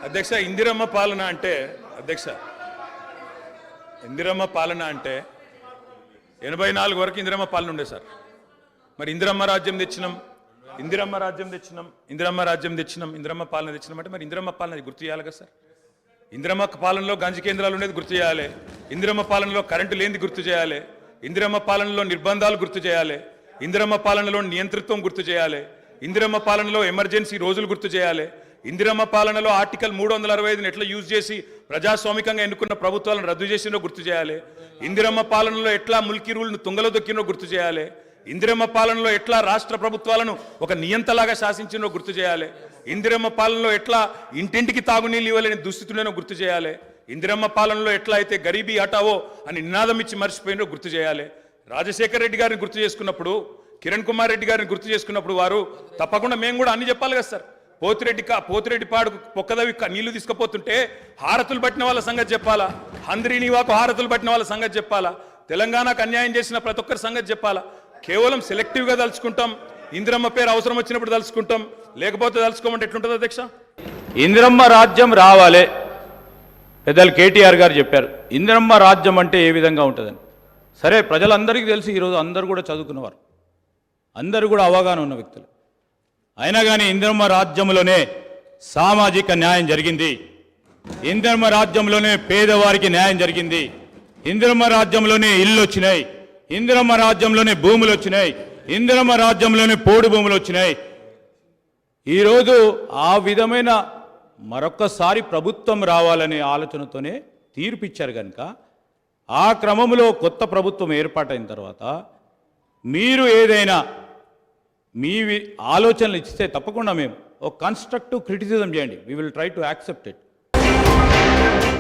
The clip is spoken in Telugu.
అధ్యక్ష ఇందిరమ్మ పాలన అంటే అధ్యక్ష ఇందిరమ్మ పాలన అంటే 84 వరకు ఇందిరమ్మ పాలన ఉండే సార్. మరి ఇందిరమ్మ రాజ్యం తెచ్చినాం, ఇందిరమ్మ పాలన తెచ్చినాం అంటే మరి ఇందిరమ్మ పాలన గుర్తు చేయాలి కదా సార్. ఇందిరమ్మ పాలనలో గంజి కేంద్రాలు ఉండేది గుర్తు చేయాలి, ఇందిరమ్మ పాలనలో కరెంటు లేనిది గుర్తు చేయాలి, ఇందిరమ్మ పాలనలో నిర్బంధాలు గుర్తు చేయాలి, ఇందిరమ్మ పాలనలో నియంతృత్వం గుర్తు చేయాలి, ఇందిరమ్మ పాలనలో ఎమర్జెన్సీ రోజులు గుర్తు చేయాలి, ఇందిరమ్మ పాలనలో ఆర్టికల్ 365ని ఎట్లా యూజ్ చేసి ప్రజాస్వామికంగా ఎన్నుకున్న ప్రభుత్వాలను రద్దు చేసినో గుర్తు చేయాలి, ఇందిరమ్మ పాలనలో ఎట్లా ముల్కీ రూల్ను తుంగలో దొక్కినో గుర్తు చేయాలి, ఇందిరమ్మ పాలనలో ఎట్లా రాష్ట్ర ప్రభుత్వాలను ఒక నియంతలాగా శాసించినో గుర్తు చేయాలి, ఇందిరమ్మ పాలనలో ఎట్లా ఇంటింటికి తాగునీళ్ళు ఇవ్వలేని దుస్థితులను గుర్తు చేయాలి, ఇందిరమ్మ పాలనలో ఎట్లా అయితే గరీబీ హటావో అని నినాదం ఇచ్చి మర్చిపోయినో గుర్తు చేయాలి. రాజశేఖర రెడ్డి గారిని గుర్తు చేసుకున్నప్పుడు, కిరణ్ కుమార్ రెడ్డి గారిని గుర్తు చేసుకున్నప్పుడు వారు తప్పకుండా మేము కూడా అన్ని చెప్పాలి కదా సార్. పోతిరెడ్డి పాడు పొక్కదవి నీళ్లు తీసుకుపోతుంటే హారతులు పట్టిన వాళ్ళ సంగతి చెప్పాలా, హంద్రీనివాకు హారతులు పట్టిన వాళ్ళ సంగతి చెప్పాలా, తెలంగాణకు అన్యాయం చేసిన ప్రతి ఒక్కరి సంగతి చెప్పాలా. కేవలం సెలెక్టివ్గా తలుచుకుంటాం, ఇందిరమ్మ పేరు అవసరం వచ్చినప్పుడు తలుచుకుంటాం, లేకపోతే తలుచుకోమంటే ఎట్లుంటుంది అధ్యక్ష? ఇందిరమ్మ రాజ్యం రావాలి. పెద్దలు కేటీఆర్ గారు చెప్పారు ఇందిరమ్మ రాజ్యం అంటే ఏ విధంగా ఉంటుందని. సరే, ప్రజలందరికీ తెలిసి ఈరోజు అందరూ కూడా చదువుకున్నవారు, అందరూ కూడా అవగాహన ఉన్న వ్యక్తులు. అయినా కానీ ఇందిరమ్మ రాజ్యంలోనే సామాజిక న్యాయం జరిగింది, ఇందిరమ్మ రాజ్యంలోనే పేదవారికి న్యాయం జరిగింది, ఇందిరమ్మ రాజ్యంలోనే ఇల్లు వచ్చినాయి, ఇందిరమ్మ రాజ్యంలోనే భూములు వచ్చినాయి, ఇందిరమ్మ రాజ్యంలోనే పోడు భూములు వచ్చినాయి. ఈరోజు ఆ విధమైన మరొక్కసారి ప్రభుత్వం రావాలనే ఆలోచనతోనే తీర్పిచ్చారు కనుక ఆ క్రమంలో కొత్త ప్రభుత్వం ఏర్పాటైన తర్వాత మీరు ఏదైనా మీ ఆలోచనలు ఇస్తే తప్పకుండా మేము ఒక కన్స్ట్రక్టివ్ క్రిటిసిజం చేయండి, we will try to accept it.